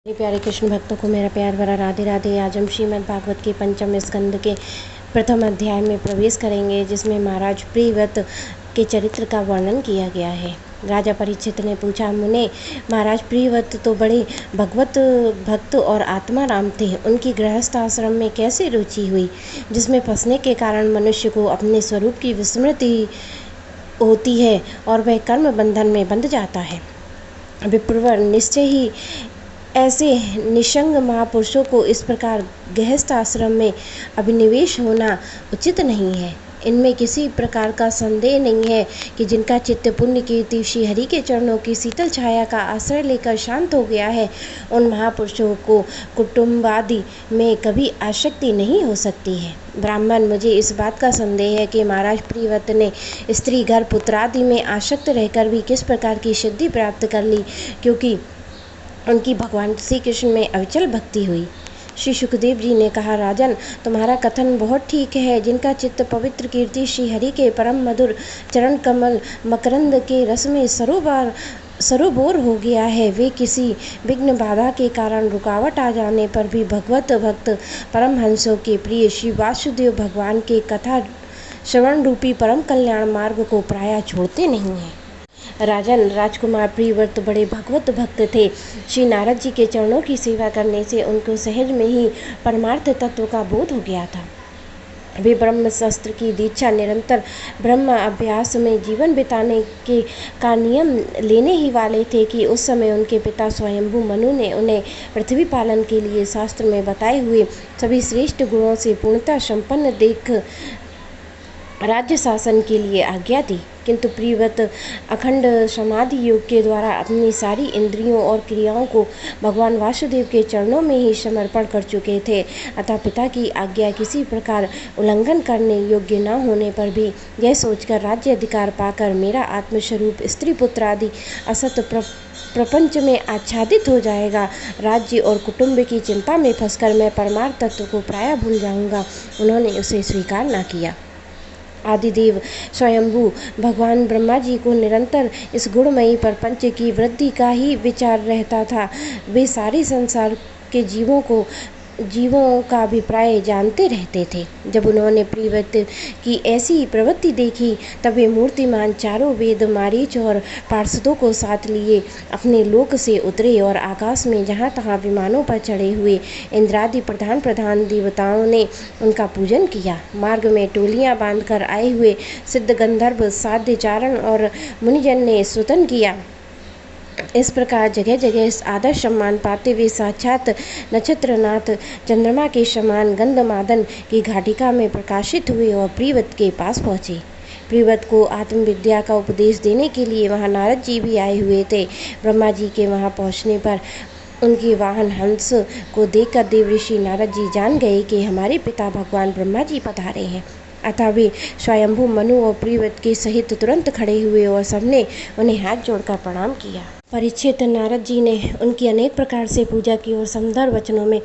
मेरे प्यारे कृष्ण भक्तों को मेरा प्यार भरा राधे राधे। आज हम श्रीमद् भागवत के पंचम स्कंद के प्रथम अध्याय में प्रवेश करेंगे, जिसमें महाराज प्रियव्रत के चरित्र का वर्णन किया गया है। राजा परीक्षित ने पूछा, मुने, महाराज प्रियव्रत तो बड़े भगवत भक्त और आत्माराम थे। उनकी गृहस्थ आश्रम में कैसे रुचि हुई, जिसमें फंसने के कारण मनुष्य को अपने स्वरूप की विस्मृति होती है और वह कर्म बंधन में बंध जाता है। विप्रवर, निश्चय ही ऐसे निसंग महापुरुषों को इस प्रकार गृहस्थ आश्रम में अभिनिवेश होना उचित नहीं है। इनमें किसी प्रकार का संदेह नहीं है कि जिनका चित्त पुण्य कीर्ति श्री हरि के चरणों की शीतल छाया का आश्रय लेकर शांत हो गया है, उन महापुरुषों को कुटुंबादि में कभी आसक्ति नहीं हो सकती है। ब्राह्मण, मुझे इस बात का संदेह है कि महाराज प्रियव्रत ने स्त्री घर पुत्रादि में आसक्त रहकर भी किस प्रकार की सिद्धि प्राप्त कर ली, क्योंकि उनकी भगवान श्री कृष्ण में अविचल भक्ति हुई। श्री सुखदेव जी ने कहा, राजन, तुम्हारा कथन बहुत ठीक है। जिनका चित्त पवित्र कीर्ति श्री हरि के परम मधुर चरण कमल मकरंद के रस में सरोबोर हो गया है, वे किसी विघ्न बाधा के कारण रुकावट आ जाने पर भी भगवत भक्त परमहंसों के प्रिय श्री वासुदेव भगवान के कथा श्रवण रूपी परम कल्याण मार्ग को प्रायः छोड़ते नहीं हैं। राजन, राजकुमार प्रियव्रत बड़े भगवत भक्त थे। श्री नारद जी के चरणों की सेवा करने से उनको सहज में ही परमार्थ तत्व का बोध हो गया था। वे ब्रह्म शास्त्र की दीक्षा निरंतर ब्रह्म अभ्यास में जीवन बिताने का नियम लेने ही वाले थे कि उस समय उनके पिता स्वयंभू मनु ने उन्हें पृथ्वी पालन के लिए शास्त्र में बताए हुए सभी श्रेष्ठ गुणों से पूर्णतः संपन्न देख राज्य शासन के लिए आज्ञा दी। किंतु प्रियव्रत अखंड समाधि योग के द्वारा अपनी सारी इंद्रियों और क्रियाओं को भगवान वासुदेव के चरणों में ही समर्पण कर चुके थे। अतः पिता की आज्ञा किसी प्रकार उल्लंघन करने योग्य न होने पर भी यह सोचकर राज्य अधिकार पाकर मेरा आत्मस्वरूप स्त्री पुत्र आदि असत प्रपंच में आच्छादित हो जाएगा, राज्य और कुटुंब की चिंता में फंसकर मैं परमार्थ तत्व को प्रायः भूल जाऊंगा, उन्होंने उसे स्वीकार न किया। आदिदेव स्वयंभू भगवान ब्रह्मा जी को निरंतर इस गुणमयी प्रपंच की वृद्धि का ही विचार रहता था। वे सारे संसार के जीवों का अभिप्राय जानते रहते थे। जब उन्होंने प्रियव्रत की ऐसी प्रवृत्ति देखी, तब वे मूर्तिमान चारों वेद मारीच और पार्षदों को साथ लिए अपने लोक से उतरे और आकाश में जहाँ तहाँ विमानों पर चढ़े हुए इंद्रादि प्रधान देवताओं ने उनका पूजन किया। मार्ग में टोलियाँ बांधकर आए हुए सिद्ध गंधर्व साध्य चारण और मुनिजन ने स्तुति किया। इस प्रकार जगह जगह आदर सम्मान पाते हुए साक्षात नक्षत्रनाथ चंद्रमा के समान गंधमादन की घाटिका में प्रकाशित हुए और प्रियव्रत के पास पहुँचे। प्रियव्रत को आत्मविद्या का उपदेश देने के लिए वहाँ नारद जी भी आए हुए थे। ब्रह्मा जी के वहाँ पहुँचने पर उनके वाहन हंस को देखकर देवऋषि नारद जी जान गए कि हमारे पिता भगवान ब्रह्मा जी पधारे हैं। अतः वे स्वयंभू मनु और प्रियव्रत के सहित तुरंत खड़े हुए और सबने उन्हें हाथ जोड़कर प्रणाम किया। परीक्षित, नारद जी ने उनकी अनेक प्रकार से पूजा की और सुंदर वचनों में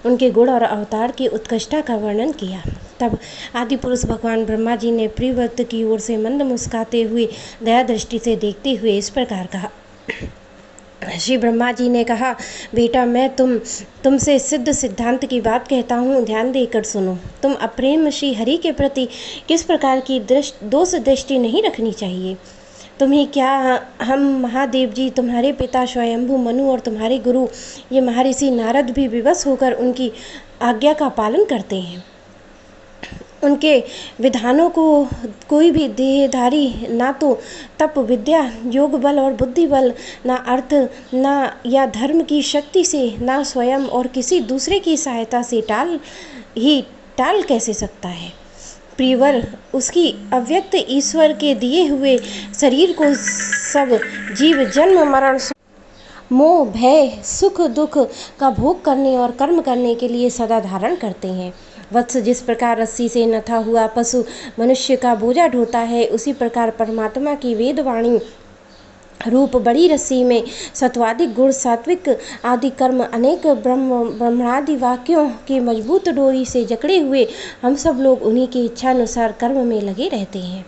उनके गुण और अवतार की उत्कृष्टता का वर्णन किया। तब आदि पुरुष भगवान ब्रह्मा जी ने प्रियव्रत की ओर से मंद मुस्काते हुए दया दृष्टि से देखते हुए इस प्रकार कहा। श्री ब्रह्मा जी ने कहा, बेटा, मैं तुमसे सिद्ध सिद्धांत की बात कहता हूँ, ध्यान देकर सुनो। तुम अप्रेम श्री हरि के प्रति किस प्रकार की दोष दृष्टि नहीं रखनी चाहिए। तुम्हें क्या, हम महादेव जी, तुम्हारे पिता स्वयंभू मनु और तुम्हारे गुरु ये महर्षि नारद भी विवश होकर उनकी आज्ञा का पालन करते हैं। उनके विधानों को कोई भी देहधारी ना तो तप विद्या योग बल और बुद्धि बल, ना अर्थ ना या धर्म की शक्ति से, ना स्वयं और किसी दूसरे की सहायता से टाल कैसे सकता है। प्रियवर, उसकी अव्यक्त ईश्वर के दिए हुए शरीर को सब जीव जन्म मरण मोह भय सुख दुख का भोग करने और कर्म करने के लिए सदा धारण करते हैं। वत्स, जिस प्रकार रस्सी से नथा हुआ पशु मनुष्य का बोझा ढोता है, उसी प्रकार परमात्मा की वेदवाणी रूप बड़ी रस्सी में सत्वादिक गुण सात्विक आदि कर्म अनेक ब्रह्मादि वाक्यों की मजबूत डोरी से जकड़े हुए हम सब लोग उन्हीं की इच्छा अनुसार कर्म में लगे रहते हैं।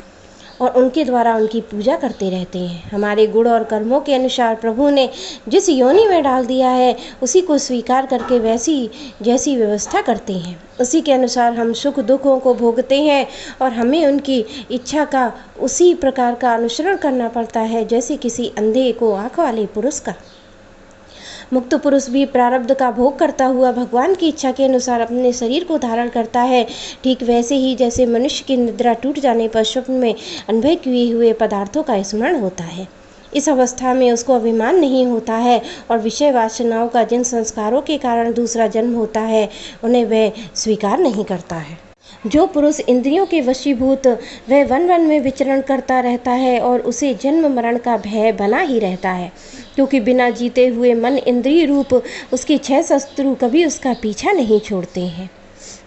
और उनके द्वारा उनकी पूजा करते रहते हैं। हमारे गुण और कर्मों के अनुसार प्रभु ने जिस योनि में डाल दिया है उसी को स्वीकार करके वैसी जैसी व्यवस्था करते हैं, उसी के अनुसार हम सुख दुखों को भोगते हैं और हमें उनकी इच्छा का उसी प्रकार का अनुसरण करना पड़ता है जैसे किसी अंधे को आँख वाले पुरुष का। मुक्त पुरुष भी प्रारब्ध का भोग करता हुआ भगवान की इच्छा के अनुसार अपने शरीर को धारण करता है। ठीक वैसे ही जैसे मनुष्य की निद्रा टूट जाने पर स्वप्न में अनुभव किए हुए पदार्थों का स्मरण होता है, इस अवस्था में उसको अभिमान नहीं होता है और विषय वासनाओं का जिन संस्कारों के कारण दूसरा जन्म होता है उन्हें वह स्वीकार नहीं करता है। जो पुरुष इंद्रियों के वशीभूत वह वन वन में विचरण करता रहता है और उसे जन्म मरण का भय बना ही रहता है, क्योंकि बिना जीते हुए मन इंद्रिय रूप उसके 6 शत्रु कभी उसका पीछा नहीं छोड़ते हैं।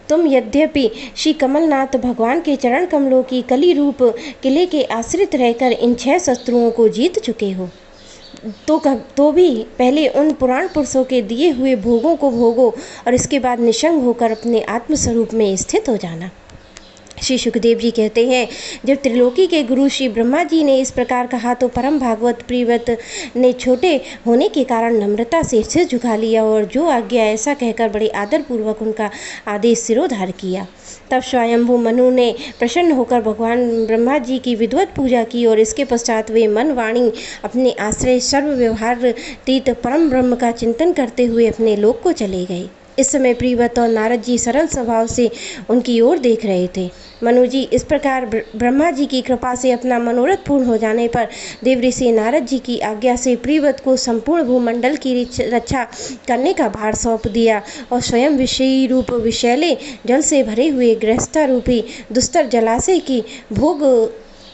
तुम यद्यपि श्री कमलनाथ भगवान के चरण कमलों की कली रूप किले के आश्रित रहकर इन 6 शत्रुओं को जीत चुके हो, तो भी पहले उन पुराण पुरुषों के दिए हुए भोगों को भोगो और इसके बाद निशंग होकर अपने आत्मस्वरूप में स्थित हो जाना। श्री सुखदेव जी कहते हैं, जब त्रिलोकी के गुरु श्री ब्रह्मा जी ने इस प्रकार कहा तो परम भागवत प्रियव्रत ने छोटे होने के कारण नम्रता से सिर झुका लिया और जो आज्ञा ऐसा कहकर बड़े आदरपूर्वक उनका आदेश सिरोधार किया। तब स्वयंभू मनु ने प्रसन्न होकर भगवान ब्रह्मा जी की विधिवत पूजा की और इसके पश्चात वे मन वाणी अपने आश्रय सर्व व्यवहार तीत परम ब्रह्म का चिंतन करते हुए अपने लोक को चले गए। इस समय प्रियव्रत और नारद जी सरल स्वभाव से उनकी ओर देख रहे थे। मनु जी इस प्रकार ब्रह्मा जी की कृपा से अपना मनोरथ पूर्ण हो जाने पर देवऋषि नारद जी की आज्ञा से प्रियव्रत को संपूर्ण भूमंडल की रक्षा करने का भार सौंप दिया और स्वयं विषयी रूप विषैले जल से भरे हुए गृहस्था रूपी दुस्तर जलाशय की भोग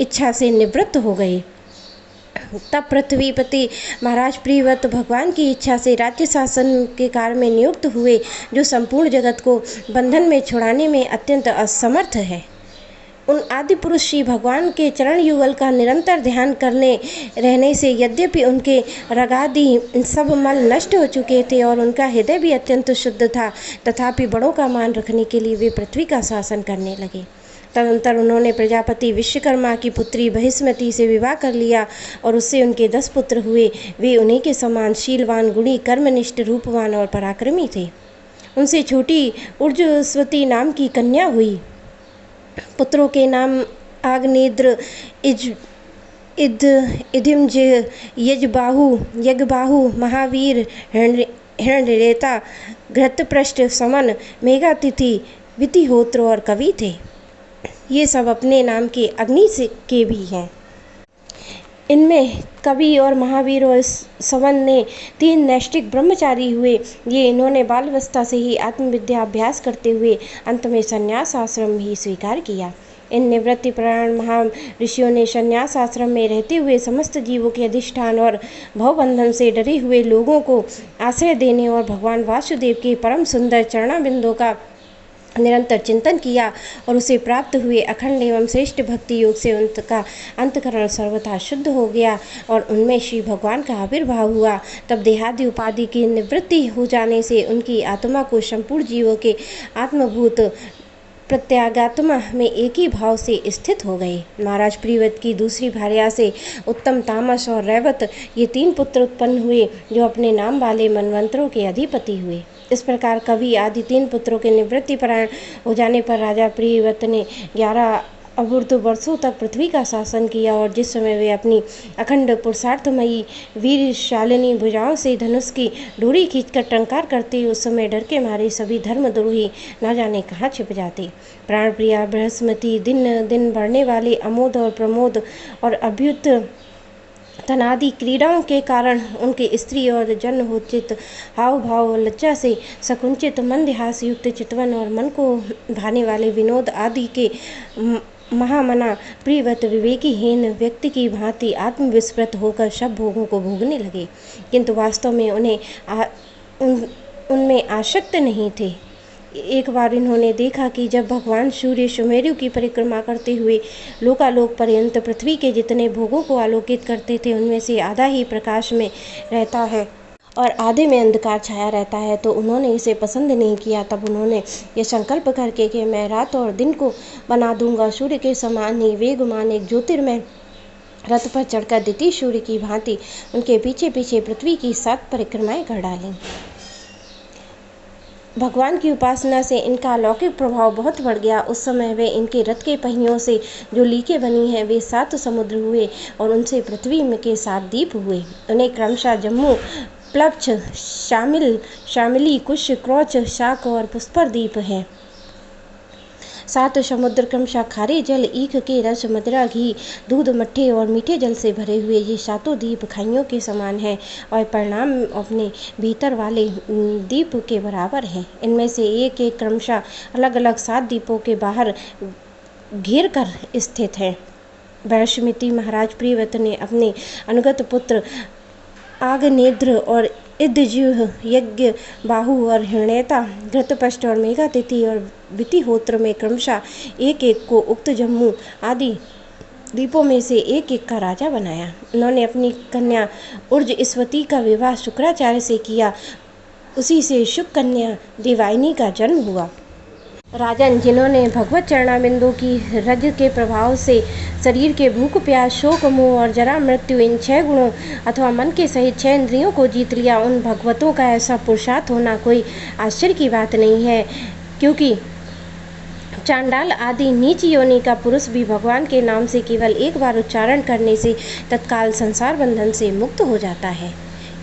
इच्छा से निवृत्त हो गए। तब पृथ्वीपति महाराज प्रियव्रत भगवान की इच्छा से राज्य शासन के कार्य में नियुक्त हुए, जो संपूर्ण जगत को बंधन में छुड़ाने में अत्यंत असमर्थ है। उन आदि पुरुष श्री भगवान के चरण युगल का निरंतर ध्यान करने रहने से यद्यपि उनके रगादि सब मल नष्ट हो चुके थे और उनका हृदय भी अत्यंत शुद्ध था, तथापि बड़ों का मान रखने के लिए वे पृथ्वी का शासन करने लगे। तदनंतर उन्होंने प्रजापति विश्वकर्मा की पुत्री बहिष्मति से विवाह कर लिया और उससे उनके 10 पुत्र हुए। वे उन्हीं के समान शीलवान, गुणी, कर्मनिष्ठ, रूपवान और पराक्रमी थे। उनसे छोटी उर्जस्वती नाम की कन्या हुई। पुत्रों के नाम आग्नेद्र, इधिमज, यज्ञबाहु, महावीर, हिरण्यरेता, घृतपृष्ठ, समन, मेघातिथि, वितिहोत्र और कवि थे। ये सब अपने नाम के अग्नि से के भी हैं। इनमें कवि और महावीर और सवन ने 3 नैष्ठिक ब्रह्मचारी हुए। ये इन्होंने बाल्यावस्था से ही आत्मविद्या अभ्यास करते हुए अंत में संन्यास आश्रम ही स्वीकार किया। इन निवृत्ति परायण महा ऋषियों ने संन्यास आश्रम में रहते हुए समस्त जीवों के अधिष्ठान और भवबंधन से डरे हुए लोगों को आश्रय देने और भगवान वासुदेव के परम सुंदर चरणाबिंदों का निरंतर चिंतन किया और उसे प्राप्त हुए अखंड एवं श्रेष्ठ भक्ति योग से उनका अंतकरण सर्वथा शुद्ध हो गया और उनमें श्री भगवान का आविर्भाव हुआ। तब देहादि उपाधि की निवृत्ति हो जाने से उनकी आत्मा को संपूर्ण जीवों के आत्मभूत प्रत्यागात्मा में एक ही भाव से स्थित हो गए। महाराज प्रियव्रत की दूसरी भार्या से उत्तम, तामस और रैवत ये 3 पुत्र उत्पन्न हुए, जो अपने नाम वाले मनवंतरों के अधिपति हुए। इस प्रकार कवि आदि 3 पुत्रों के निवृत्ति परायण हो जाने पर राजा प्रियव्रत ने 11 अपूर्व वर्षों तक पृथ्वी का शासन किया और जिस समय वे अपनी अखंड पुरुषार्थमयी वीरशालिनी भुजाओं से धनुष की डोरी खींचकर टंकार करते, उस समय डर के मारे सभी धर्मद्रोही न जाने कहाँ छिप जाते। प्राण प्रिया बृहस्पति दिन दिन बढ़ने वाले अमोद और प्रमोद और अभ्युत तनादि क्रीड़ाओं के कारण उनके स्त्री और जन्मोचित हाव भाव, लज्जा से सकुंचित मंदहास युक्त चितवन और मन को भाने वाले विनोद आदि के महामना प्रियव्रत विवेकीहीन व्यक्ति की भांति आत्मविस्मृत होकर सब भोगों को भोगने लगे, किंतु वास्तव में उनमें आसक्त नहीं थे। एक बार इन्होंने देखा कि जब भगवान सूर्य सुमेरु की परिक्रमा करते हुए लोकालोक पर्यंत पृथ्वी के जितने भोगों को आलोकित करते थे, उनमें से आधा ही प्रकाश में रहता है और आधे में अंधकार छाया रहता है, तो उन्होंने इसे पसंद नहीं किया। तब उन्होंने ये संकल्प करके कि मैं रात और दिन को बना दूंगा सूर्य के समान ही वेगवान एक ज्योतिर्मय रथ पर चढ़कर द्वितीय सूर्य की भांति उनके पीछे पीछे पृथ्वी की 7 परिक्रमाएं कर डालें। भगवान की उपासना से इनका अलौकिक प्रभाव बहुत बढ़ गया। उस समय वे इनके रथ के पहियों से जो लीकें बनी हैं वे 7 समुद्र हुए और उनसे पृथ्वी में के 7 द्वीप हुए। उन्हें क्रमशः जम्मू, प्लवच्छ, शामिली, कुश, क्रौच, शाक और पुष्पर द्वीप हैं। 7 समुद्र क्रमशः खारे जल, ईख के रस, मदिरा, घी, दूध, मट्ठे और मीठे जल से भरे हुए ये 7 द्वीप खाइयों के समान हैं और परिणाम अपने भीतर वाले द्वीप के बराबर हैं। इनमें से एक एक क्रमशः अलग अलग 7 द्वीपों के बाहर घेर कर स्थित है। वैश्यमित्री महाराज प्रियव्रत ने अपने अनुगत पुत्र आग्नेद्र और इद्रजिह्व, यज्ञ बाहु और हिरण्यता, घृतपष्ट और मेघातिथि और वितिहोत्र में क्रमशः एक एक को उक्त जम्मू आदि द्वीपों में से एक एक का राजा बनाया। उन्होंने अपनी कन्या उर्जस्वती का विवाह शुक्राचार्य से किया। उसी से शुक कन्या देवायनी का जन्म हुआ। राजन, जिन्होंने भगवत चरणाबिंदु की रज के प्रभाव से शरीर के भूख, प्यास, शोक, मोह और जरा मृत्यु इन 6 गुणों अथवा मन के सहित 6 इंद्रियों को जीत लिया, उन भगवतों का ऐसा पुरुषार्थ होना कोई आश्चर्य की बात नहीं है, क्योंकि चांडाल आदि नीच योनि का पुरुष भी भगवान के नाम से केवल एक बार उच्चारण करने से तत्काल संसार बंधन से मुक्त हो जाता है।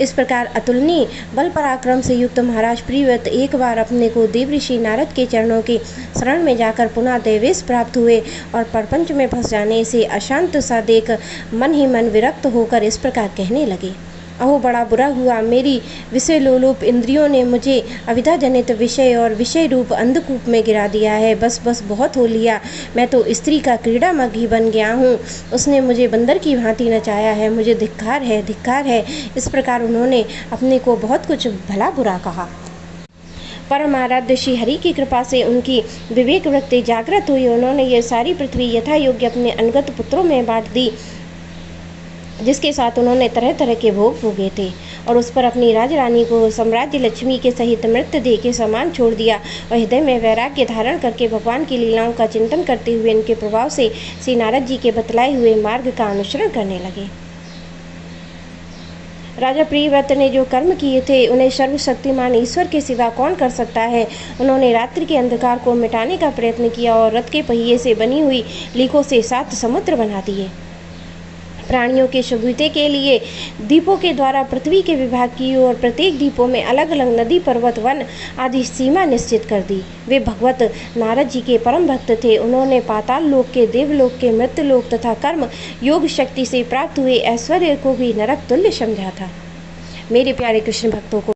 इस प्रकार अतुलनीय बल पराक्रम से युक्त महाराज प्रियव्रत एक बार अपने को देवऋषि नारद के चरणों की शरण में जाकर पुनः देवेश प्राप्त हुए और प्रपंच में फंस जाने से अशांत सा देख मन ही मन विरक्त होकर इस प्रकार कहने लगे, अहो बड़ा बुरा हुआ, मेरी विषय लोलुप इंद्रियों ने मुझे अविद्या जनित विषय और विषय रूप अंधकूप में गिरा दिया है। बस बस बहुत हो लिया, मैं तो स्त्री का क्रीड़ा मग्गी बन गया हूँ। उसने मुझे बंदर की भांति नचाया है, मुझे धिक्कार है, धिक्कार है। इस प्रकार उन्होंने अपने को बहुत कुछ भला बुरा कहा। परम आराध्य श्री हरि की कृपा से उनकी विवेक वृत्ति जागृत हुई। उन्होंने ये सारी पृथ्वी यथा योग्य अपने अनुगत पुत्रों में बांट दी, जिसके साथ उन्होंने तरह तरह के भोग भोगे थे, और उस पर अपनी राजरानी को साम्राज्य लक्ष्मी के सहित मृतदेह के समान छोड़ दिया और हृदय में वैराग्य धारण करके भगवान की लीलाओं का चिंतन करते हुए इनके प्रभाव से श्री नारद जी के बतलाए हुए मार्ग का अनुसरण करने लगे। राजा प्रियव्रत ने जो कर्म किए थे उन्हें सर्वशक्तिमान ईश्वर के सिवा कौन कर सकता है। उन्होंने रात्रि के अंधकार को मिटाने का प्रयत्न किया और रथ के पहिए से बनी हुई लीकों से 7 समुद्र बना दिए। प्राणियों के सुविधा के लिए द्वीपों के द्वारा पृथ्वी के विभाग की और प्रत्येक द्वीपों में अलग अलग नदी, पर्वत, वन आदि सीमा निश्चित कर दी। वे भगवत नारद जी के परम भक्त थे। उन्होंने पाताल लोक के, देवलोक के, मृत्युलोक तथा कर्म योग शक्ति से प्राप्त हुए ऐश्वर्य को भी नरक तुल्य समझा था। मेरे प्यारे कृष्ण भक्तों को